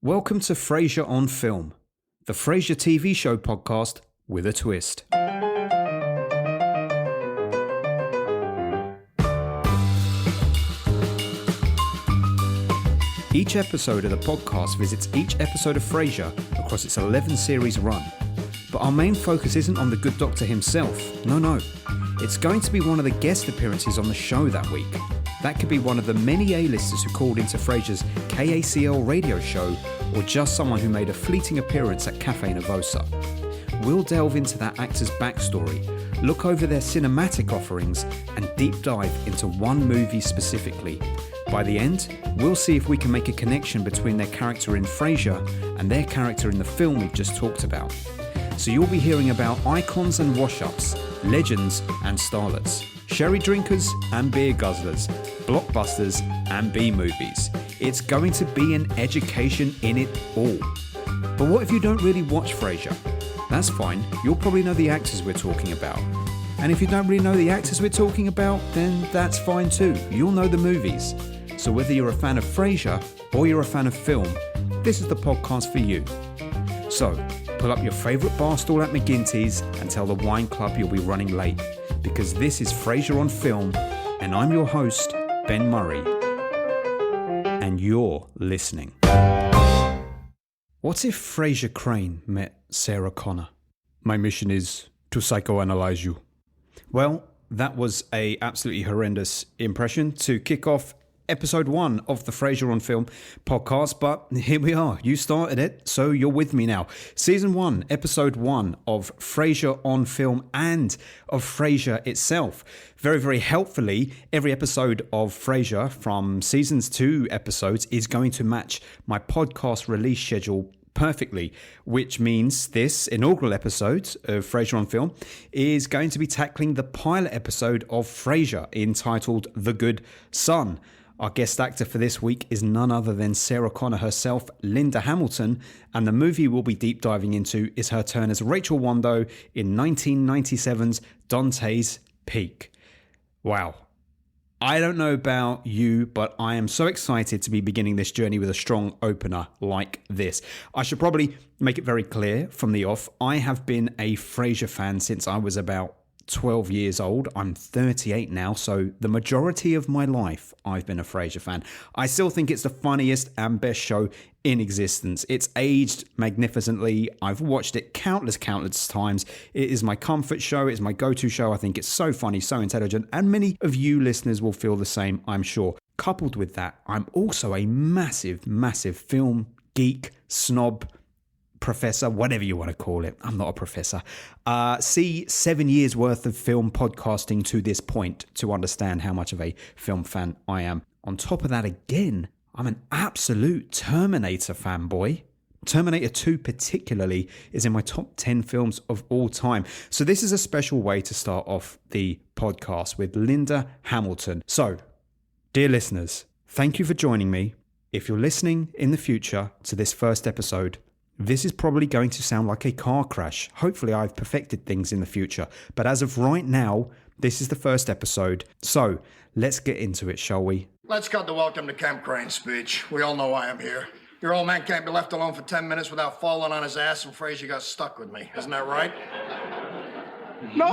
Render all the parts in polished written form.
Welcome to Frasier On Film, the Frasier TV show podcast with a twist. Each episode of the podcast visits each episode of Frasier across its 11-series run. But our main focus isn't on the good doctor himself, no. It's going to be one of the guest appearances on the show that week. That could be one of the many A-listers who called into Frasier's KACL radio show, or just someone who made a fleeting appearance at Cafe Nervosa. We'll delve into that actor's backstory, look over their cinematic offerings, and deep dive into one movie specifically. By the end, we'll see if we can make a connection between their character in Frasier and their character in the film we've just talked about. So you'll be hearing about icons and wash-ups, legends and starlets, sherry drinkers and beer guzzlers, blockbusters and B-movies. It's going to be an education in it all. But what if you don't really watch Frasier? That's fine, you'll probably know the actors we're talking about. And if you don't really know the actors we're talking about, then that's fine too. You'll know the movies. So whether you're a fan of Frasier or you're a fan of film, this is the podcast for you. So, pull up your favourite bar stool at McGinty's and tell the wine club you'll be running late. Because this is Frasier on Film, and I'm your host, Ben Murray. And you're listening. What if Frasier Crane met Sarah Connor? My mission is to psychoanalyze you. Well, that was a absolutely horrendous impression to kick off episode 1 of the Frasier on Film podcast, but here we are. You started it, so you're with me now. Season 1, episode 1 of Frasier on Film and of Frasier itself. Very, very helpfully, every episode of Frasier from season's 2 episodes is going to match my podcast release schedule perfectly, which means this inaugural episode of Frasier on Film is going to be tackling the pilot episode of Frasier entitled The Good Son. Our guest actor for this week is none other than Sarah Connor herself, Linda Hamilton, and the movie we'll be deep diving into is her turn as Rachel Wando in 1997's Dante's Peak. Wow. I don't know about you, but I am so excited to be beginning this journey with a strong opener like this. I should probably make it very clear from the off, I have been a Frasier fan since I was about 12 years old. I'm 38 now, so the majority of my life I've been a Frasier fan. I still think it's the funniest and best show in existence. It's aged magnificently. I've watched it countless times. It is my comfort show. It's my go-to show. I think it's so funny, so intelligent, and many of you listeners will feel the same, I'm sure. Coupled with that, I'm also a massive film geek, snob, professor, whatever you want to call it. I'm not a professor. See 7 years worth of film podcasting to this point to understand how much of a film fan I am. On top of that, again, I'm an absolute Terminator fanboy. Terminator 2 particularly is in my top 10 films of all time. So this is a special way to start off the podcast with Linda Hamilton. So, dear listeners, thank you for joining me. If you're listening in the future to this first episode, this is probably going to sound like a car crash. Hopefully I've perfected things in the future. But as of right now, this is the first episode. So let's get into it, shall we? Let's cut the welcome to Camp Crane speech. We all know why I'm here. Your old man can't be left alone for 10 minutes without falling on his ass, and Frasier got stuck with me. Isn't that right? No!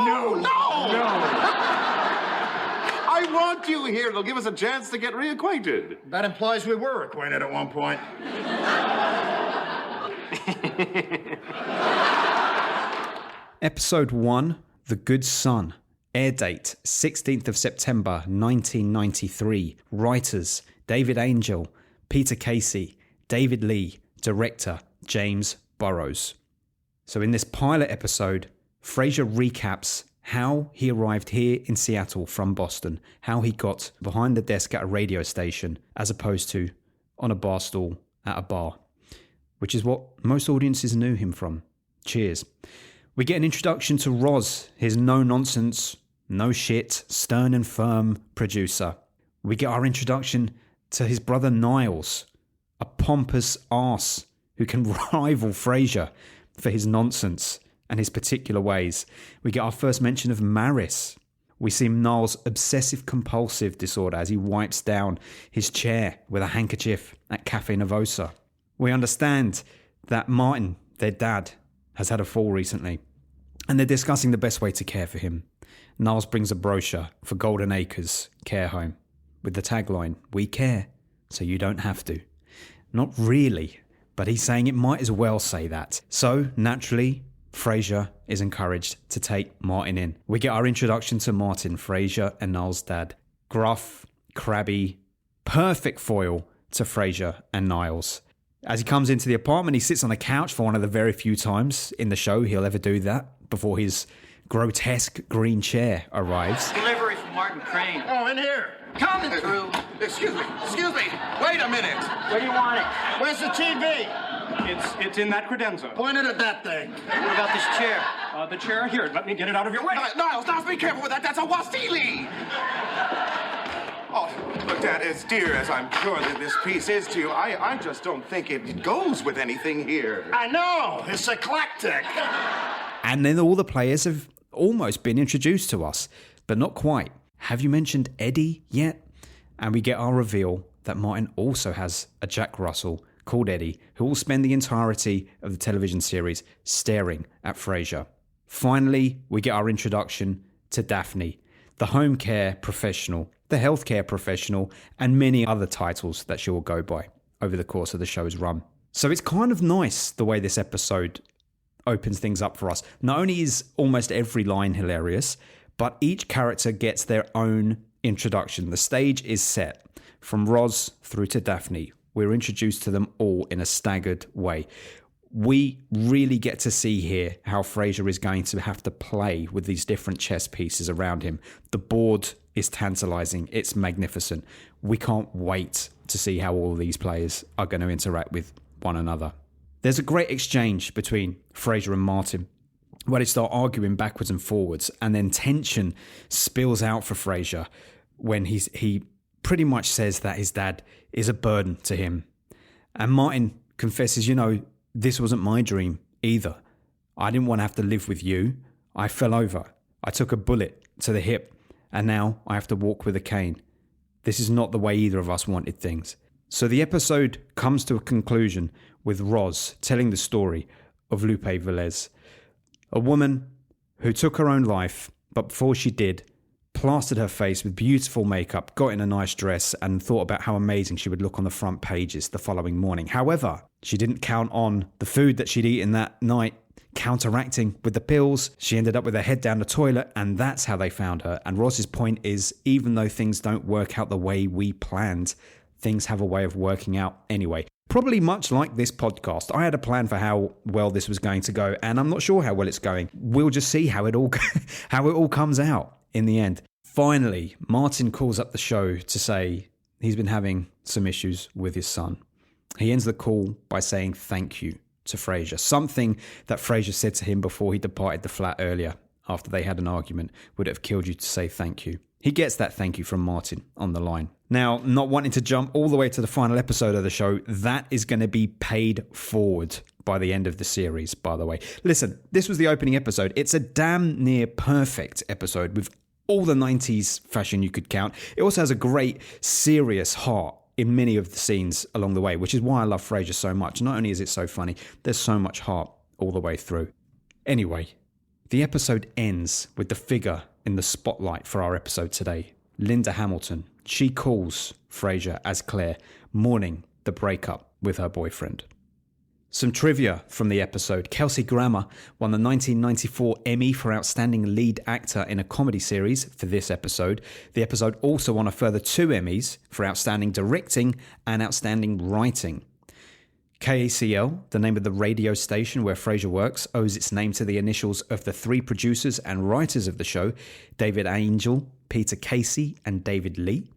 I want you here. It'll give us a chance to get reacquainted. That implies we were acquainted at one point. Episode 1, The Good Son. Air date, 16th of September, 1993. Writers, David Angel, Peter Casey, David Lee. Director, James Burrows. So in this pilot episode, Frasier recaps how he arrived here in Seattle from Boston, how he got behind the desk at a radio station as opposed to on a bar stool at a bar, which is what most audiences knew him from. Cheers. We get an introduction to Roz, his no-nonsense, no-shit, stern and firm producer. We get our introduction to his brother Niles, a pompous arse who can rival Frasier for his nonsense and his particular ways. We get our first mention of Maris. We see Niles' obsessive-compulsive disorder as he wipes down his chair with a handkerchief at Cafe Nervosa. We understand that Martin, their dad, has had a fall recently, and they're discussing the best way to care for him. Niles brings a brochure for Golden Acres Care Home with the tagline, "We care, so you don't have to." Not really, but he's saying it might as well say that. So, naturally, Frasier is encouraged to take Martin in. We get our introduction to Martin, Frasier and Niles' dad. Gruff, crabby, perfect foil to Frasier and Niles. As he comes into the apartment, he sits on a couch for one of the very few times in the show he'll ever do that before his grotesque green chair arrives. Delivery from Martin Crane. Oh, in here. Coming through. Excuse me. Wait a minute. Where do you want it? Where's the TV? It's in that credenza. Point it at that thing. What about this chair? The chair here. Let me get it out of your way. Niles, be careful with that. That's a wasili. Oh, look, Dad, as dear as I'm sure that this piece is to you, I just don't think it goes with anything here. I know. It's eclectic. And then all the players have almost been introduced to us, but not quite. Have you mentioned Eddie yet? And we get our reveal that Martin also has a Jack Russell called Eddie, who will spend the entirety of the television series staring at Frasier. Finally, we get our introduction to Daphne, the home care professional, the healthcare professional, and many other titles that she will go by over the course of the show's run. So it's kind of nice the way this episode opens things up for us. Not only is almost every line hilarious, but each character gets their own introduction. The stage is set from Roz through to Daphne. We're introduced to them all in a staggered way. We really get to see here how Frasier is going to have to play with these different chess pieces around him. The board is tantalizing. It's magnificent. We can't wait to see how all these players are going to interact with one another. There's a great exchange between Frasier and Martin where they start arguing backwards and forwards, and then tension spills out for Frasier when he pretty much says that his dad is a burden to him. And Martin confesses, this wasn't my dream either. I didn't want to have to live with you. I fell over. I took a bullet to the hip, and now I have to walk with a cane. This is not the way either of us wanted things. So the episode comes to a conclusion with Roz telling the story of Lupe Velez, a woman who took her own life, but before she did, plastered her face with beautiful makeup, got in a nice dress, and thought about how amazing she would look on the front pages the following morning. However, she didn't count on the food that she'd eaten that night counteracting with the pills. She ended up with her head down the toilet, and that's how they found her. And Roz's point is, even though things don't work out the way we planned, things have a way of working out anyway. Probably much like this podcast. I had a plan for how well this was going to go, and I'm not sure how well it's going. We'll just see how it all comes out in the end. Finally, Martin calls up the show to say he's been having some issues with his son. He ends the call by saying thank you to Frasier, something that Frasier said to him before he departed the flat earlier after they had an argument. Would it have killed you to say thank you? He gets that thank you from Martin on the line. Now, not wanting to jump all the way to the final episode of the show, that is going to be paid forward by the end of the series, by the way. Listen, this was the opening episode. It's a damn near perfect episode with all the 90s fashion you could count. It also has a great, serious heart in many of the scenes along the way, which is why I love Frasier so much. Not only is it so funny, there's so much heart all the way through. Anyway, the episode ends with the figure in the spotlight for our episode today, Linda Hamilton. She calls Frasier as Claire, mourning the breakup with her boyfriend. Some trivia from the episode. Kelsey Grammer won the 1994 Emmy for Outstanding Lead Actor in a Comedy Series for this episode. The episode also won a further 2 Emmys for Outstanding Directing and Outstanding Writing. KACL, the name of the radio station where Frasier works, owes its name to the initials of the 3 producers and writers of the show, David Angel, Peter Casey, and David Lee.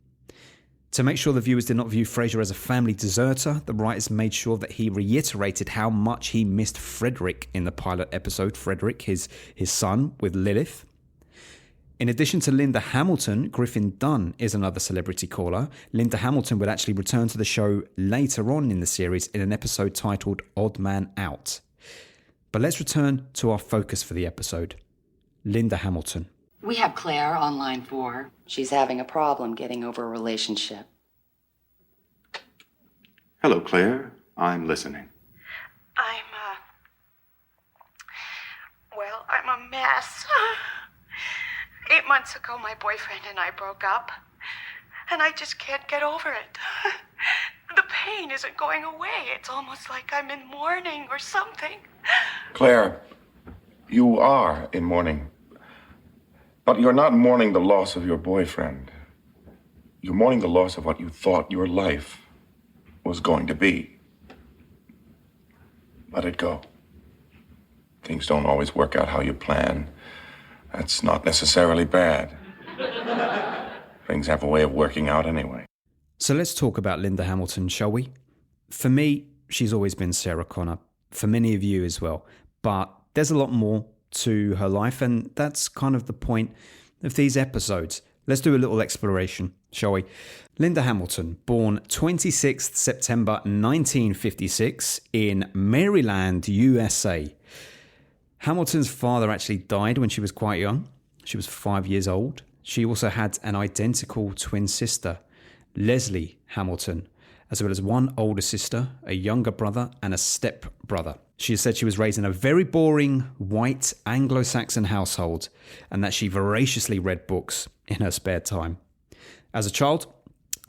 To make sure the viewers did not view Frasier as a family deserter, the writers made sure that he reiterated how much he missed Frederick in the pilot episode. Frederick, his son with Lilith. In addition to Linda Hamilton, Griffin Dunn is another celebrity caller. Linda Hamilton would actually return to the show later on in the series in an episode titled Odd Man Out. But let's return to our focus for the episode, Linda Hamilton. We have Claire on line 4. She's having a problem getting over a relationship. Hello, Claire. I'm listening. I'm a mess. 8 months ago, my boyfriend and I broke up, and I just can't get over it. The pain isn't going away. It's almost like I'm in mourning or something. Claire, you are in mourning. But you're not mourning the loss of your boyfriend. You're mourning the loss of what you thought your life was going to be. Let it go. Things don't always work out how you plan. That's not necessarily bad. Things have a way of working out anyway. So let's talk about Linda Hamilton, shall we? For me, she's always been Sarah Connor. For many of you as well. But there's a lot more to her life, and that's kind of the point of these episodes. Let's do a little exploration, shall we? Linda Hamilton, born 26th September 1956 in Maryland, USA. Hamilton's father actually died when she was quite young. She was 5 years old. She also had an identical twin sister, Leslie Hamilton, as well as one older sister, a younger brother, and a step brother. She said she was raised in a very boring, white Anglo-Saxon household, and that she voraciously read books in her spare time. As a child,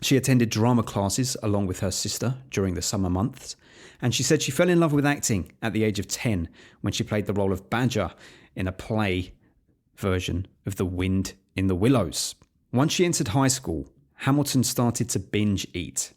she attended drama classes along with her sister during the summer months, and she said she fell in love with acting at the age of 10 when she played the role of Badger in a play version of The Wind in the Willows. Once she entered high school, Hamilton started to binge eat.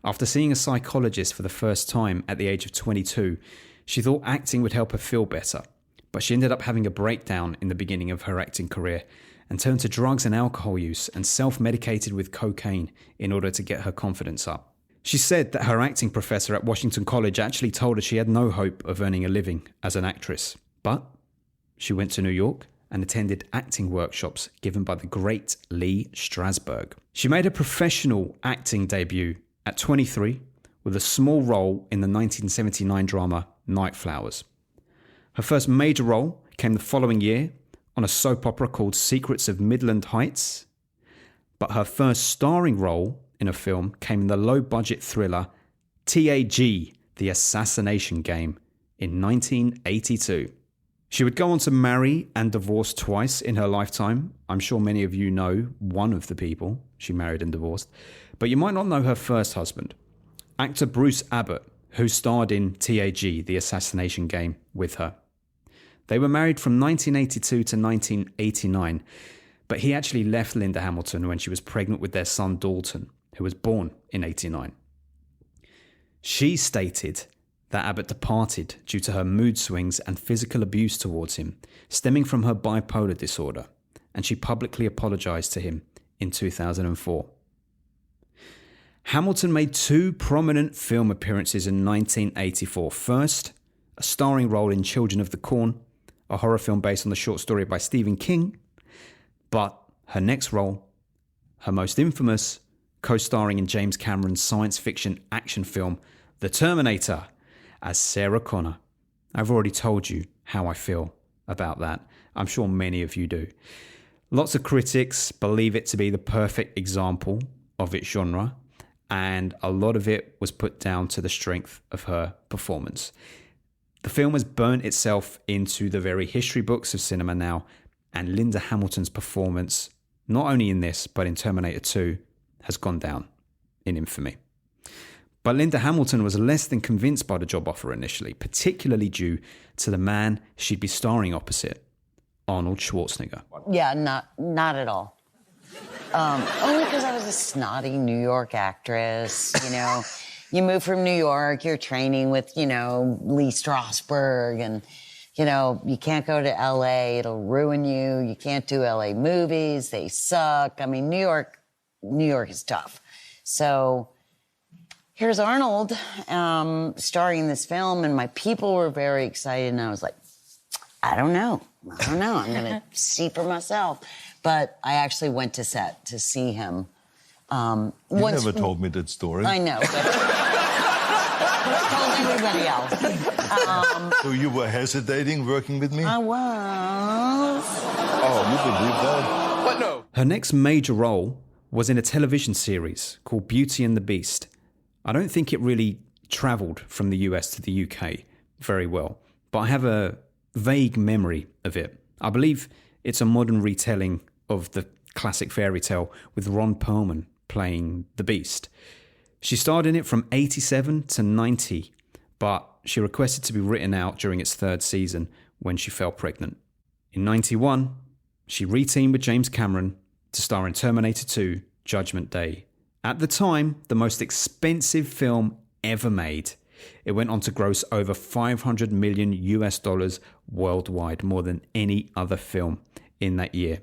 After seeing a psychologist for the first time at the age of 22, she thought acting would help her feel better, but she ended up having a breakdown in the beginning of her acting career and turned to drugs and alcohol use and self-medicated with cocaine in order to get her confidence up. She said that her acting professor at Washington College actually told her she had no hope of earning a living as an actress, but she went to New York and attended acting workshops given by the great Lee Strasberg. She made her professional acting debut at 23 with a small role in the 1979 drama Night Flowers. Her first major role came the following year on a soap opera called Secrets of Midland Heights, but her first starring role in a film came in the low-budget thriller TAG, The Assassination Game, in 1982. She would go on to marry and divorce twice in her lifetime. I'm sure many of you know one of the people she married and divorced, but you might not know her first husband, actor Bruce Abbott, who starred in TAG, The Assassination Game, with her. They were married from 1982 to 1989, but he actually left Linda Hamilton when she was pregnant with their son Dalton, who was born in 89. She stated that Abbott departed due to her mood swings and physical abuse towards him, stemming from her bipolar disorder, and she publicly apologized to him in 2004. Hamilton made two prominent film appearances in 1984. First, a starring role in Children of the Corn, a horror film based on the short story by Stephen King. But her next role, her most infamous, co-starring in James Cameron's science fiction action film, The Terminator, as Sarah Connor. I've already told you how I feel about that. I'm sure many of you do. Lots of critics believe it to be the perfect example of its genre, and a lot of it was put down to the strength of her performance. The film has burnt itself into the very history books of cinema now, and Linda Hamilton's performance, not only in this, but in Terminator 2, has gone down in infamy. But Linda Hamilton was less than convinced by the job offer initially, particularly due to the man she'd be starring opposite, Arnold Schwarzenegger. Yeah, not at all. Only because I was a snotty New York actress, you know. You move from New York, you're training with, you know, Lee Strasberg, and, you know, you can't go to L.A., it'll ruin you. You can't do L.A. movies, they suck. I mean, New York is tough. So here's Arnold starring in this film, and my people were very excited, and I was like, I don't know. I'm going to see for myself. But I actually went to set to see him. You never told me that story. I know, but told everybody else. So you were hesitating working with me? I was. Oh, you believe that? What? No. Her next major role was in a television series called Beauty and the Beast. I don't think it really travelled from the US to the UK very well, but I have a vague memory of it. I believe it's a modern retelling of the classic fairy tale with Ron Perlman playing the Beast. She starred in it from 87 to 90, but she requested to be written out during its third season when she fell pregnant. In 91, she reteamed with James Cameron to star in Terminator 2: Judgment Day. At the time, the most expensive film ever made. It went on to gross over $500 million worldwide, more than any other film in that year.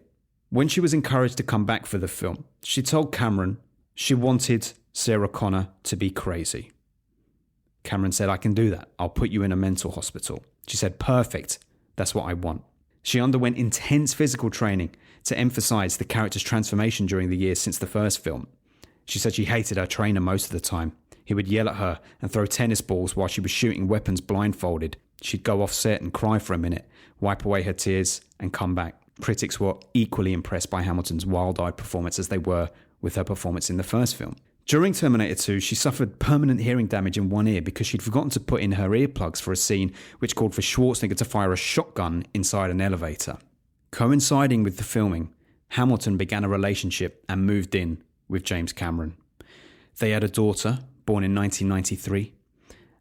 When she was encouraged to come back for the film, she told Cameron she wanted Sarah Connor to be crazy. Cameron said, "I can do that. I'll put you in a mental hospital." She said, "Perfect. That's what I want." She underwent intense physical training to emphasize the character's transformation during the years since the first film. She said she hated her trainer most of the time. He would yell at her and throw tennis balls while she was shooting weapons blindfolded. She'd go off set and cry for a minute, wipe away her tears, and come back. Critics were equally impressed by Hamilton's wild-eyed performance as they were with her performance in the first film. During Terminator 2, she suffered permanent hearing damage in one ear because she'd forgotten to put in her earplugs for a scene which called for Schwarzenegger to fire a shotgun inside an elevator. Coinciding with the filming, Hamilton began a relationship and moved in with James Cameron. They had a daughter, born in 1993,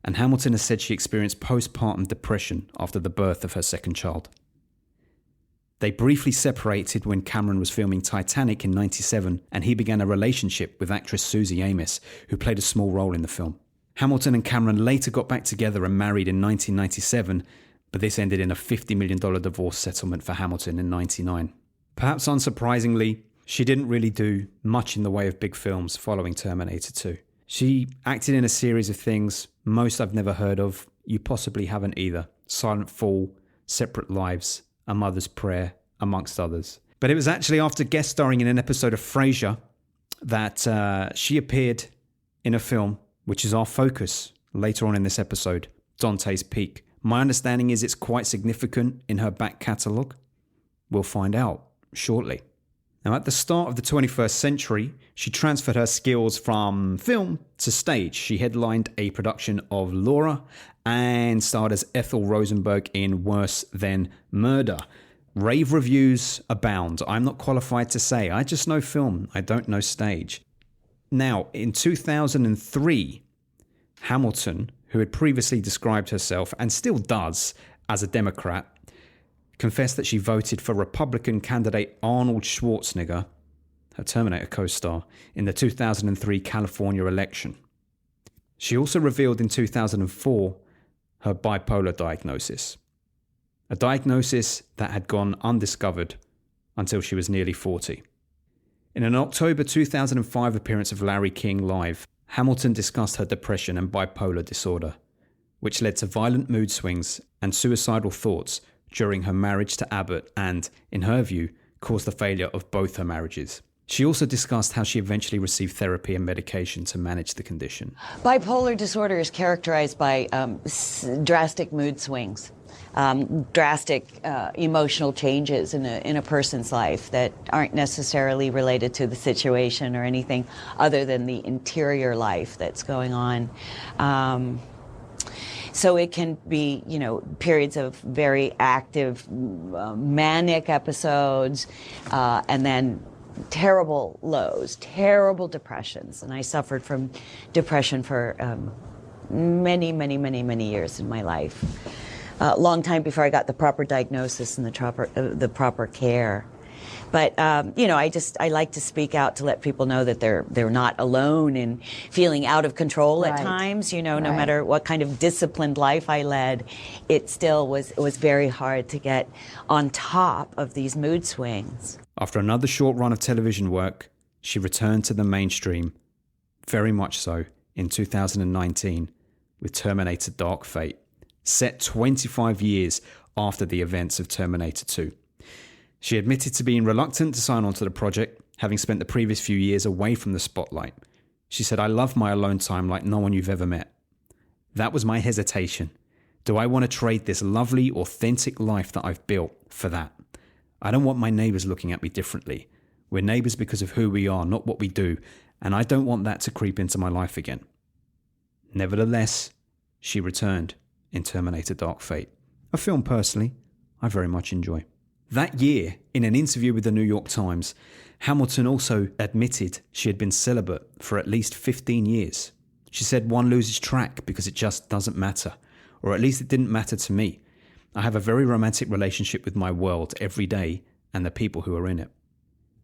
and Hamilton has said she experienced postpartum depression after the birth of her second child. They briefly separated when Cameron was filming Titanic in 97, and he began a relationship with actress Susie Amos, who played a small role in the film. Hamilton and Cameron later got back together and married in 1997, but this ended in a $50 million divorce settlement for Hamilton in 99. Perhaps unsurprisingly, she didn't really do much in the way of big films following Terminator 2. She acted in a series of things most I've never heard of. You possibly haven't either. Silent Fall, Separate Lives, A Mother's Prayer, amongst others. But it was actually after guest starring in an episode of Frasier that she appeared in a film, which is our focus later on in this episode, Dante's Peak. My understanding is it's quite significant in her back catalogue. We'll find out shortly. Now, at the start of the 21st century, she transferred her skills from film to stage. She headlined a production of Laura and starred as Ethel Rosenberg in Worse Than Murder. Rave reviews abound. I'm not qualified to say. I just know film. I don't know stage. Now, in 2003, Hamilton, who had previously described herself, and still does, as a Democrat, confessed that she voted for Republican candidate Arnold Schwarzenegger, her Terminator co-star, in the 2003 California election. She also revealed in 2004 her bipolar diagnosis, a diagnosis that had gone undiscovered until she was nearly 40. In an October 2005 appearance of Larry King Live, Hamilton discussed her depression and bipolar disorder, which led to violent mood swings and suicidal thoughts during her marriage to Abbott and, in her view, caused the failure of both her marriages. She also discussed how she eventually received therapy and medication to manage the condition. Bipolar disorder is characterized by drastic mood swings, drastic emotional changes in a person's life that aren't necessarily related to the situation or anything other than the interior life that's going on. So it can be, periods of very active, manic episodes, and then terrible lows, terrible depressions. And I suffered from depression for many, many, many, many years in my life. A long time before I got the proper diagnosis and the proper care. But I like to speak out to let people know that they're not alone in feeling out of control at times. No matter what kind of disciplined life I led, it still was very hard to get on top of these mood swings. After another short run of television work, she returned to the mainstream, very much so, in 2019 with Terminator Dark Fate, set 25 years after the events of Terminator 2. She admitted to being reluctant to sign on to the project, having spent the previous few years away from the spotlight. She said, "I love my alone time like no one you've ever met. That was my hesitation. Do I want to trade this lovely, authentic life that I've built for that? I don't want my neighbours looking at me differently. We're neighbours because of who we are, not what we do, and I don't want that to creep into my life again." Nevertheless, she returned in Terminator Dark Fate, a film personally I very much enjoy. That year, in an interview with the New York Times, Hamilton also admitted she had been celibate for at least 15 years. She said one loses track because it just doesn't matter, or at least it didn't matter to me. I have a very romantic relationship with my world every day and the people who are in it.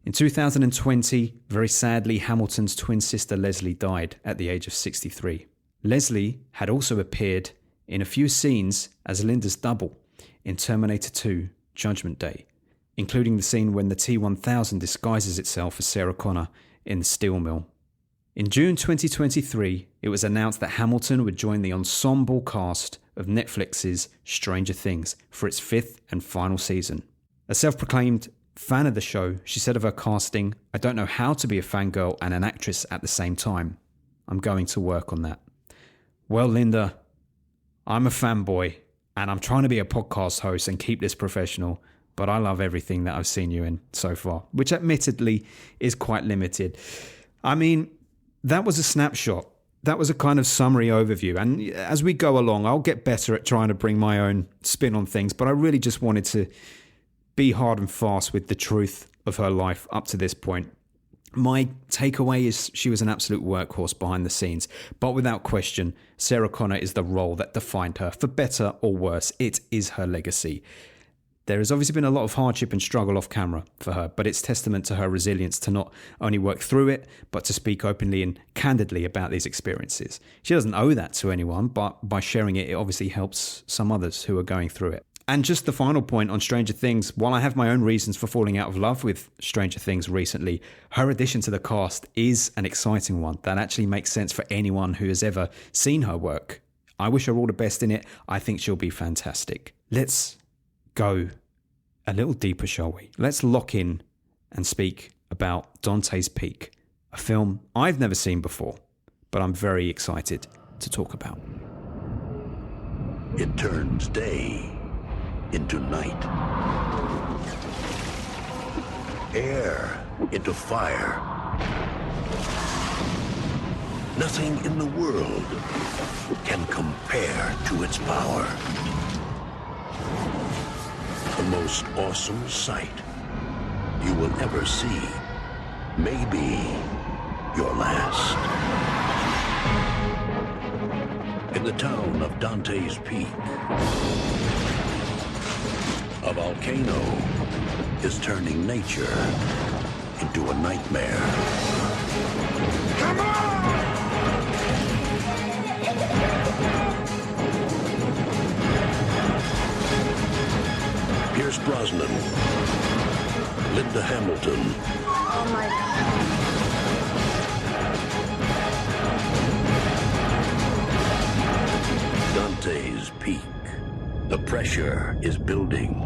In 2020, very sadly, Hamilton's twin sister Leslie died at the age of 63. Leslie had also appeared in a few scenes as Linda's double in Terminator 2 Judgment Day, including the scene when the T-1000 disguises itself as Sarah Connor in the steel mill. In June 2023, it was announced that Hamilton would join the ensemble cast of Netflix's Stranger Things for its 5th and final season. A self-proclaimed fan of the show, she said of her casting, "I don't know how to be a fangirl and an actress at the same time. I'm going to work on that." Well, Linda, I'm a fanboy and I'm trying to be a podcast host and keep this professional, but I love everything that I've seen you in so far, which admittedly is quite limited. I mean, that was a snapshot. That was a kind of summary overview. And as we go along, I'll get better at trying to bring my own spin on things, but I really just wanted to be hard and fast with the truth of her life up to this point. My takeaway is she was an absolute workhorse behind the scenes, but without question, Sarah Connor is the role that defined her. For better or worse, it is her legacy. There has obviously been a lot of hardship and struggle off camera for her, but it's testament to her resilience to not only work through it, but to speak openly and candidly about these experiences. She doesn't owe that to anyone, but by sharing it, it obviously helps some others who are going through it. And just the final point on Stranger Things, while I have my own reasons for falling out of love with Stranger Things recently, her addition to the cast is an exciting one that actually makes sense for anyone who has ever seen her work. I wish her all the best in it. I think she'll be fantastic. Let's go a little deeper, shall we? Let's lock in and speak about Dante's Peak, a film I've never seen before, but I'm very excited to talk about. It turns day into night, air into fire. Nothing in the world can compare to its power. The most awesome sight you will ever see may be your last. In the town of Dante's Peak, a volcano is turning nature into a nightmare. Come on! Pierce Brosnan, Linda Hamilton. Oh my God. Dante's Peak. The pressure is building.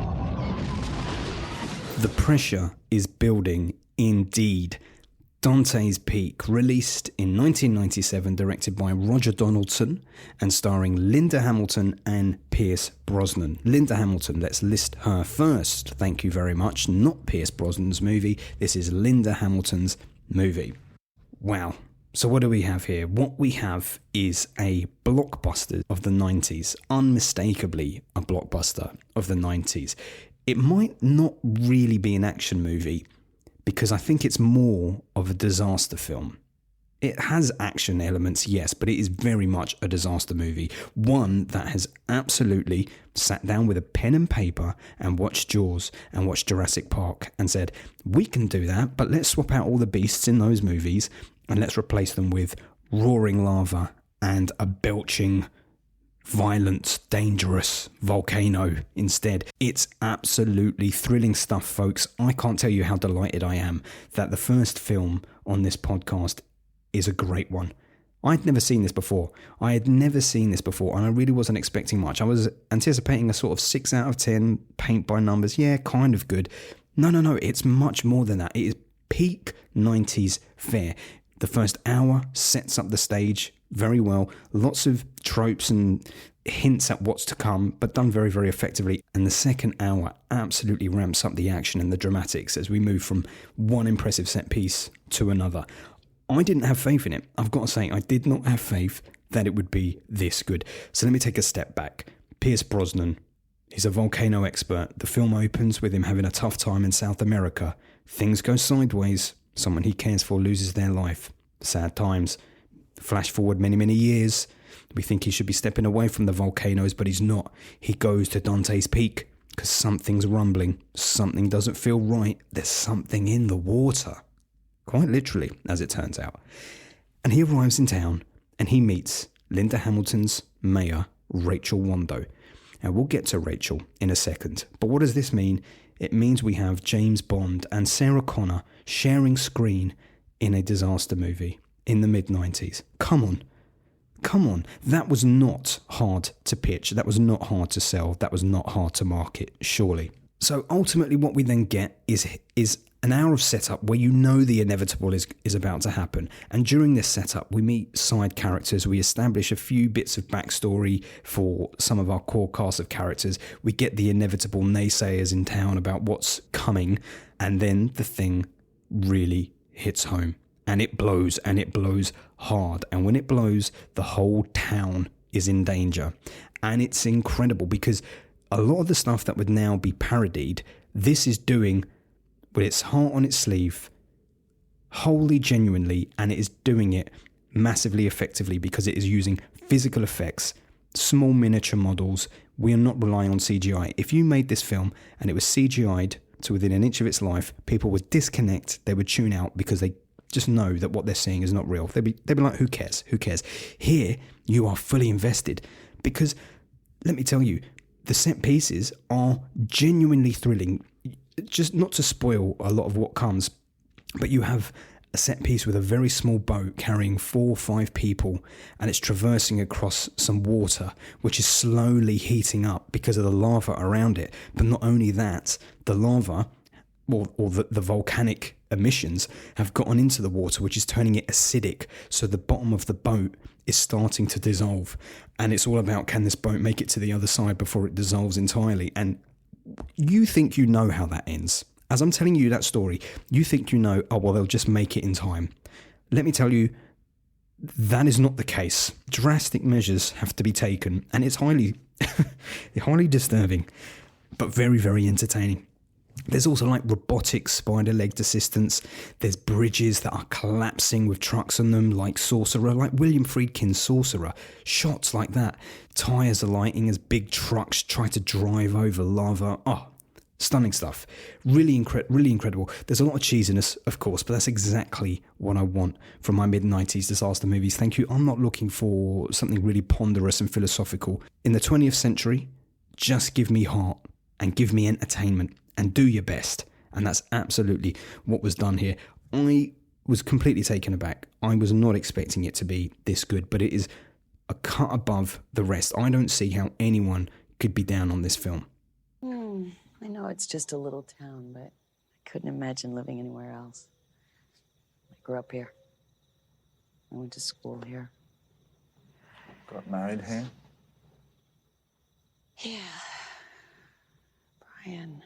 The pressure is building indeed. Dante's Peak, released in 1997, directed by Roger Donaldson and starring Linda Hamilton and Pierce Brosnan. Linda Hamilton, let's list her first. Thank you very much. Not Pierce Brosnan's movie. This is Linda Hamilton's movie. Wow. So what do we have here? What we have is a blockbuster of the 90s, unmistakably a blockbuster of the 90s. It might not really be an action movie because I think it's more of a disaster film. It has action elements, yes, but it is very much a disaster movie. One that has absolutely sat down with a pen and paper and watched Jaws and watched Jurassic Park and said, we can do that, but let's swap out all the beasts in those movies and let's replace them with roaring lava and a belching, violent, dangerous volcano instead. It's absolutely thrilling stuff, folks. I can't tell you how delighted I am that the first film on this podcast is a great one. I'd never seen this before. I had never seen this before, and I really wasn't expecting much. I was anticipating a sort of 6 out of 10, paint by numbers. Yeah, kind of good. No, it's much more than that. It is peak 90s fare. The first hour sets up the stage very well. Lots of tropes and hints at what's to come, but done very, very effectively. And the second hour absolutely ramps up the action and the dramatics as we move from one impressive set piece to another. I didn't have faith in it. I've got to say, I did not have faith that it would be this good. So let me take a step back. Pierce Brosnan, he's a volcano expert. The film opens with him having a tough time in South America. Things go sideways. Someone he cares for loses their life. Sad times. Flash forward many, many years. We think he should be stepping away from the volcanoes, but he's not. He goes to Dante's Peak because something's rumbling. Something doesn't feel right. There's something in the water. Quite literally, as it turns out. And he arrives in town and he meets Linda Hamilton's mayor, Rachel Wando. And we'll get to Rachel in a second. But what does this mean? It means we have James Bond and Sarah Connor sharing screen in a disaster movie in the mid-90s. Come on. That was not hard to pitch. That was not hard to sell. That was not hard to market, surely. So ultimately what we then get is an hour of setup where you know the inevitable is about to happen. And during this setup, we meet side characters. We establish a few bits of backstory for some of our core cast of characters. We get the inevitable naysayers in town about what's coming. And then the thing really hits home. And it blows hard. And when it blows, the whole town is in danger. And it's incredible because a lot of the stuff that would now be parodied, this is doing with its heart on its sleeve, wholly genuinely, and it is doing it massively effectively because it is using physical effects, small miniature models. We are not relying on CGI. If you made this film and it was CGI'd to within an inch of its life, people would disconnect, they would tune out because they just know that what they're seeing is not real. They'd be like, who cares? Here, you are fully invested because, let me tell you, the set pieces are genuinely thrilling. Just not to spoil a lot of what comes, but you have a set piece with a very small boat carrying 4 or 5 people, and it's traversing across some water, which is slowly heating up because of the lava around it. But not only that, the lava, or the volcanic emissions, have gotten into the water, which is turning it acidic. So the bottom of the boat is starting to dissolve. And it's all about, can this boat make it to the other side before it dissolves entirely? And you think you know how that ends. As I'm telling you that story, you think you know, oh, well, they'll just make it in time. Let me tell you, that is not the case. Drastic measures have to be taken, and it's highly disturbing, but very, very entertaining. There's also like robotic spider-legged assistants. There's bridges that are collapsing with trucks on them, like Sorcerer, like William Friedkin's Sorcerer. Shots like that. Tires are lighting as big trucks try to drive over lava. Oh, stunning stuff. Really incredible. There's a lot of cheesiness, of course, but that's exactly what I want from my mid-90s disaster movies. Thank you. I'm not looking for something really ponderous and philosophical. In the 20th century, just give me heart and give me entertainment. And do your best. And that's absolutely what was done here. I was completely taken aback. I was not expecting it to be this good, but it is a cut above the rest. I don't see how anyone could be down on this film. I know it's just a little town, but I couldn't imagine living anywhere else. I grew up here. I went to school here. Got married here? Yeah. Brian.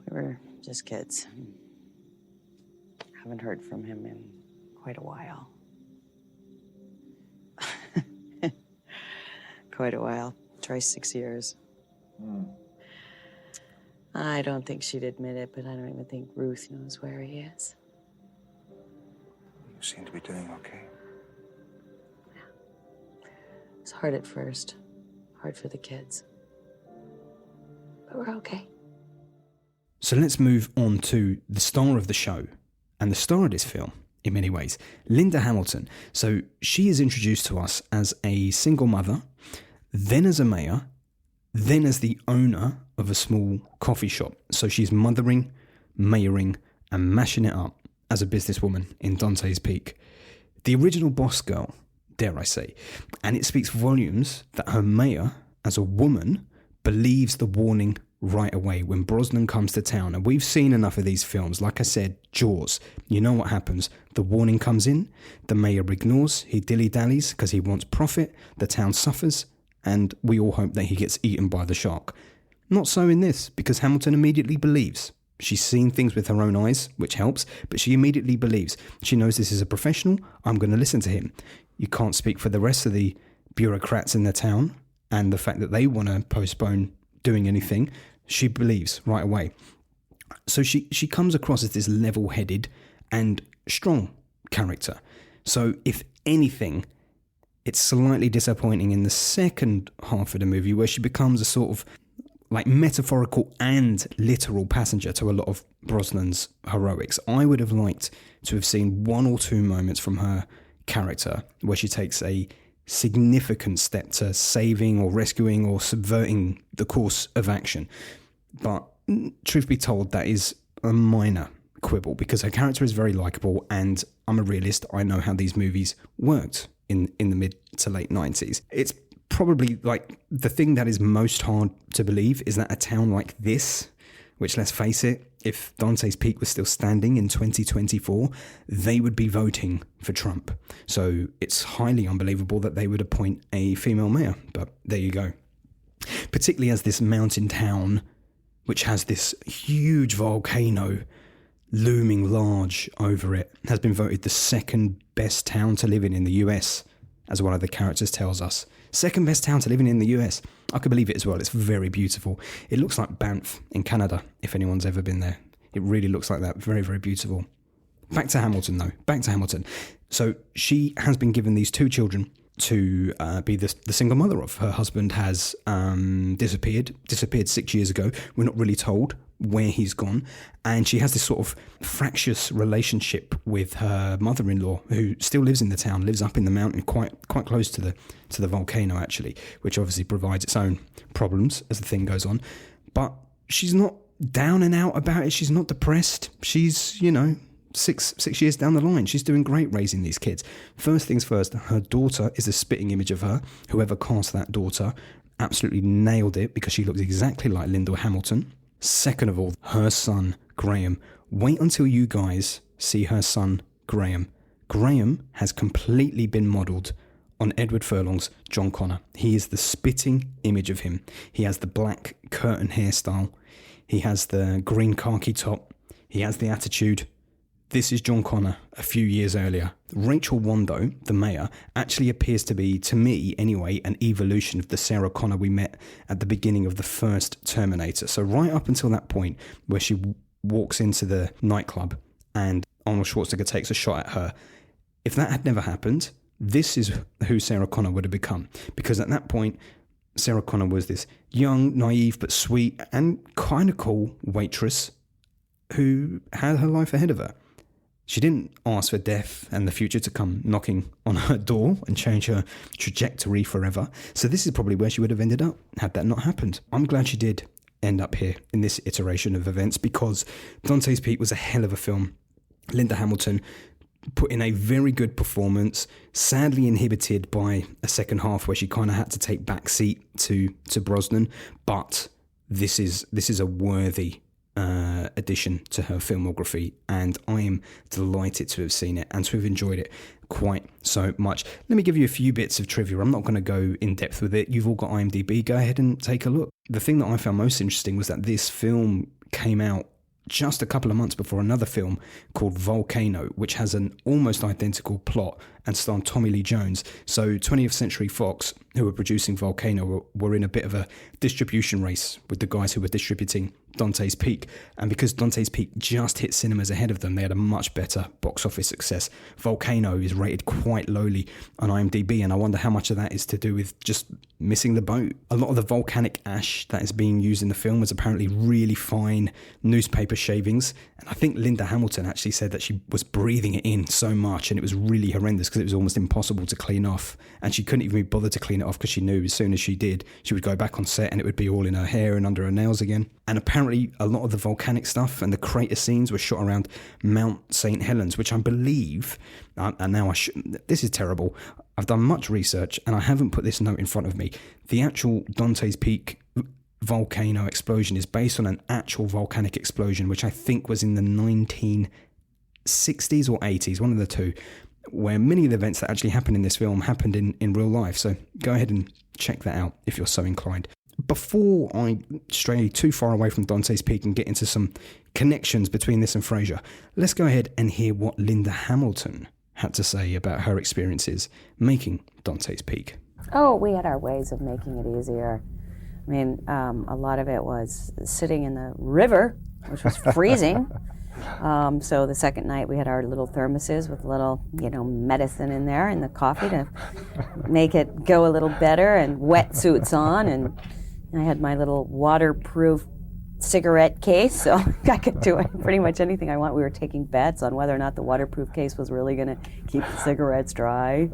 We were just kids. Haven't heard from him in quite a while. Quite a while. Try 6 years. I don't think she'd admit it, but I don't even think Ruth knows where he is. You seem to be doing okay. Yeah. It's hard at first. Hard for the kids. But we're okay. So let's move on to the star of the show and the star of this film, in many ways, Linda Hamilton. So she is introduced to us as a single mother, then as a mayor, then as the owner of a small coffee shop. So she's mothering, mayoring, and mashing it up as a businesswoman in Dante's Peak. The original boss girl, dare I say. And it speaks volumes that her mayor, as a woman, believes the warning right away when Brosnan comes to town. And we've seen enough of these films. Like I said, Jaws. You know what happens. The warning comes in, the mayor ignores, he dilly-dallies because he wants profit, the town suffers, and we all hope that he gets eaten by the shark. Not so in this, because Hamilton immediately believes She's seen things with her own eyes, which helps, but she immediately believes. She knows this is a professional. I'm going to listen to him. You can't speak for the rest of the bureaucrats in the town and the fact that they want to postpone doing anything. She believes right away. So she comes across as this level-headed and strong character. So if anything, it's slightly disappointing in the second half of the movie where she becomes a sort of like metaphorical and literal passenger to a lot of Brosnan's heroics. I would have liked to have seen one or two moments from her character where she takes a significant step to saving or rescuing or subverting the course of action. But truth be told, that is a minor quibble because her character is very likeable, and I'm a realist. I know how these movies worked in the mid to late 90s. It's probably like the thing that is most hard to believe is that a town like this, which, let's face it, if Dante's Peak was still standing in 2024, they would be voting for Trump. So it's highly unbelievable that they would appoint a female mayor, but there you go. Particularly as this mountain town, which has this huge volcano looming large over it, has been voted the second best town to live in the US, as one of the characters tells us. Second best town to live in the US. I could believe it as well. It's very beautiful. It looks like Banff in Canada, if anyone's ever been there. It really looks like that. Very, very beautiful. Back to Hamilton, though. Back to Hamilton. So she has been given these two children to be the single mother of. Her husband has disappeared 6 years ago. We're not really told where he's gone, and she has this sort of fractious relationship with her mother-in-law, who still lives in the town, lives up in the mountain, quite close to the volcano actually, which obviously provides its own problems as the thing goes on. But she's not down and out about it. She's not depressed. She's, you know, six years down the line, she's doing great raising these kids. First things first, her daughter is a spitting image of her. Whoever cast that daughter absolutely nailed it because she looks exactly like Lyndall Hamilton. Second of all, her son, Graham. Wait until you guys see her son, Graham. Graham has completely been modelled on Edward Furlong's John Connor. He is the spitting image of him. He has the black curtain hairstyle. He has the green khaki top. He has the attitude. This is John Connor a few years earlier. Rachel Wando, the mayor, actually appears to be, to me anyway, an evolution of the Sarah Connor we met at the beginning of the first Terminator. So right up until that point where she walks into the nightclub and Arnold Schwarzenegger takes a shot at her, if that had never happened, this is who Sarah Connor would have become. Because at that point, Sarah Connor was this young, naive, but sweet and kind of cool waitress who had her life ahead of her. She didn't ask for death and the future to come knocking on her door and change her trajectory forever. So this is probably where she would have ended up had that not happened. I'm glad she did end up here in this iteration of events because Dante's Peak was a hell of a film. Linda Hamilton put in a very good performance, sadly inhibited by a second half where she kind of had to take back seat to Brosnan. But this is a worthy addition to her filmography, and I am delighted to have seen it and to have enjoyed it quite so much. Let me give you a few bits of trivia. I'm not going to go in depth with it. You've all got IMDb. Go ahead and take a look. The thing that I found most interesting was that this film came out just a couple of months before another film called Volcano, which has an almost identical plot and starred Tommy Lee Jones. So 20th Century Fox, who were producing Volcano, were in a bit of a distribution race with the guys who were distributing Dante's Peak. And because Dante's Peak just hit cinemas ahead of them, they had a much better box office success. Volcano is rated quite lowly on IMDb, and I wonder how much of that is to do with just missing the boat. A lot of the volcanic ash that is being used in the film was apparently really fine newspaper shavings. And I think Linda Hamilton actually said that she was breathing it in so much and it was really horrendous because it was almost impossible to clean off. And she couldn't even be bothered to clean it off because she knew as soon as she did, she would go back on set and it would be all in her hair and under her nails again. And apparently a lot of the volcanic stuff and the crater scenes were shot around Mount St. Helens, which I believe, and now this is terrible, I've done much research and I haven't put this note in front of me. The actual Dante's Peak volcano explosion is based on an actual volcanic explosion, which I think was in the 1960s or 80s, one of the two, where many of the events that actually happened in this film happened in real life. So go ahead and check that out if you're so inclined. Before I stray too far away from Dante's Peak and get into some connections between this and Frasier. Let's go ahead and hear what Linda Hamilton had to say about her experiences making Dante's Peak. Oh, we had our ways of making it easier. I mean, a lot of it was sitting in the river, which was freezing. So the second night we had our little thermoses with little, medicine in there and the coffee to make it go a little better, and wetsuits on, and I had my little waterproof cigarette case, so I could do pretty much anything I want. We were taking bets on whether or not the waterproof case was really going to keep the cigarettes dry.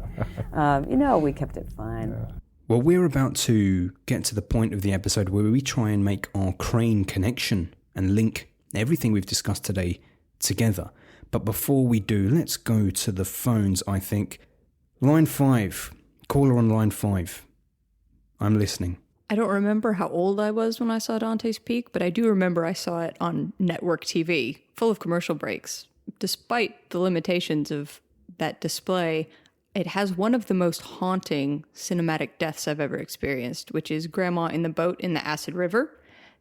We kept it fun. Well, we're about to get to the point of the episode where we try and make our Crane connection and link everything we've discussed today together. But before we do, let's go to the phones, I think. Line 5. Caller on line 5. I'm listening. I don't remember how old I was when I saw Dante's Peak, but I do remember I saw it on network TV, full of commercial breaks. Despite the limitations of that display, it has one of the most haunting cinematic deaths I've ever experienced, which is Grandma in the boat in the acid river.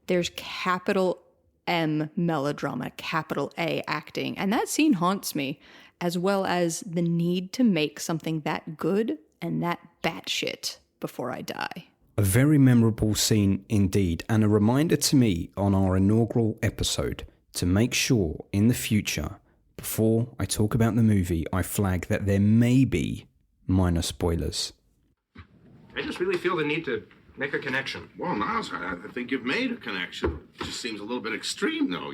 There's capital M melodrama, capital A acting, and that scene haunts me, as well as the need to make something that good and that batshit before I die. A very memorable scene indeed, and a reminder to me on our inaugural episode to make sure in the future, before I talk about the movie, I flag that there may be minor spoilers. I just really feel the need to make a connection. Well, Niles, I think you've made a connection. It just seems a little bit extreme, though,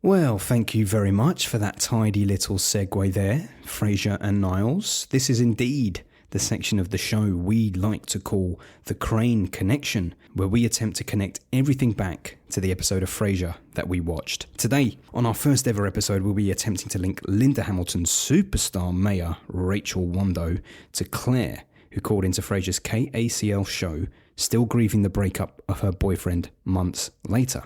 Well, thank you very much for that tidy little segue there, Frasier and Niles. This is indeed the section of the show we like to call the Crane Connection, where we attempt to connect everything back to the episode of Frasier that we watched. Today, on our first ever episode, we'll be attempting to link Linda Hamilton's superstar mayor, Rachel Wando, to Claire, who called into Frasier's KACL show, still grieving the breakup of her boyfriend months later.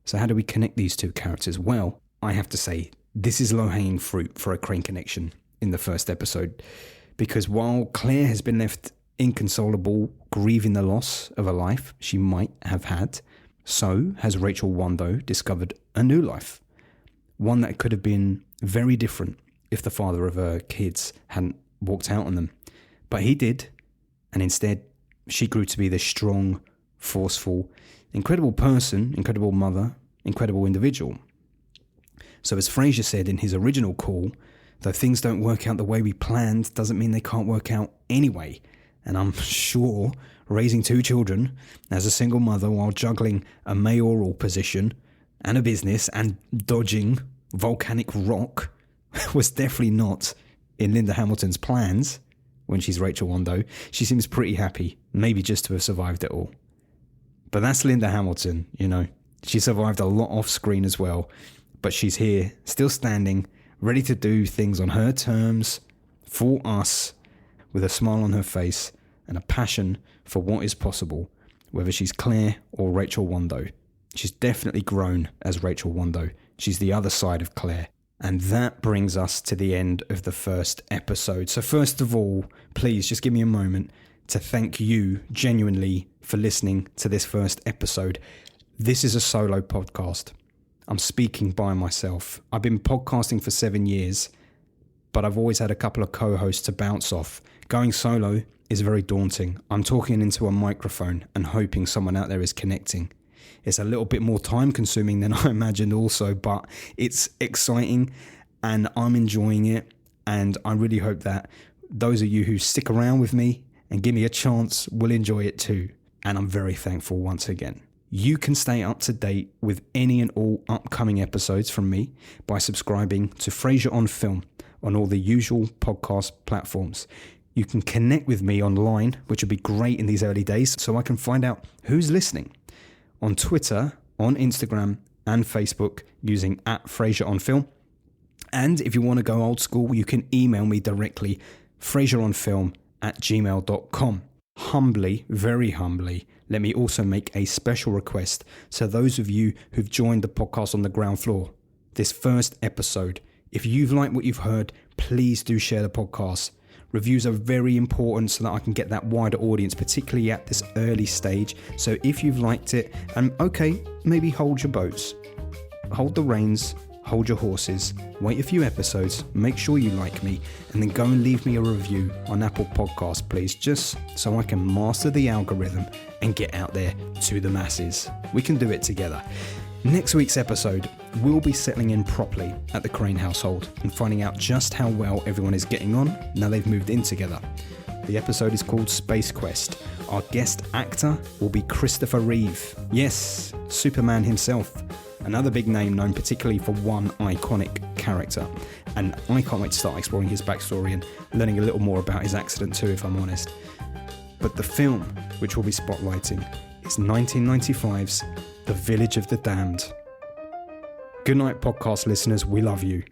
So how do we connect these two characters? Well, I have to say, this is low-hanging fruit for a Crane Connection in the first episode. Because while Claire has been left inconsolable, grieving the loss of a life she might have had, so has Rachel Wando discovered a new life. One that could have been very different if the father of her kids hadn't walked out on them. But he did, and instead she grew to be this strong, forceful, incredible person, incredible mother, incredible individual. So as Frasier said in his original call, though things don't work out the way we planned doesn't mean they can't work out anyway. And I'm sure raising 2 children as a single mother while juggling a mayoral position and a business and dodging volcanic rock was definitely not in Linda Hamilton's plans when she's Rachel Wando. She seems pretty happy, maybe just to have survived it all. But that's Linda Hamilton, She survived a lot off screen as well, but she's here, still standing, ready to do things on her terms, for us, with a smile on her face and a passion for what is possible, whether she's Claire or Rachel Wando. She's definitely grown as Rachel Wando. She's the other side of Claire. And that brings us to the end of the first episode. So first of all, please just give me a moment to thank you genuinely for listening to this first episode. This is a solo podcast. I'm speaking by myself. I've been podcasting for 7 years, but I've always had a couple of co-hosts to bounce off. Going solo is very daunting. I'm talking into a microphone and hoping someone out there is connecting. It's a little bit more time consuming than I imagined also, but it's exciting and I'm enjoying it. And I really hope that those of you who stick around with me and give me a chance will enjoy it too. And I'm very thankful once again. You can stay up to date with any and all upcoming episodes from me by subscribing to Frasier On Film on all the usual podcast platforms. You can connect with me online, which would be great in these early days, so I can find out who's listening. On Twitter, on Instagram, and Facebook using @FrasierOnFilm. And if you want to go old school, you can email me directly, FrasierOnFilm@gmail.com. Humbly, very humbly, let me also make a special request. So those of you who've joined the podcast on the ground floor, this first episode, if you've liked what you've heard, please do share the podcast. Reviews are very important so that I can get that wider audience, particularly at this early stage. So if you've liked it, and okay, maybe hold your boats. hold the reins, hold your horses, wait a few episodes, make sure you like me, and then go and leave me a review on Apple Podcasts, please, just so I can master the algorithm and get out there to the masses. We can do it together. Next week's episode, we'll be settling in properly at the Crane household and finding out just how well everyone is getting on now they've moved in together. The episode is called Space Quest. Our guest actor will be Christopher Reeve. Yes, Superman himself. Another big name known particularly for one iconic character. And I can't wait to start exploring his backstory and learning a little more about his accident too, if I'm honest. But the film, which we'll be spotlighting, is 1995's The Village of the Damned. Good night, podcast listeners. We love you.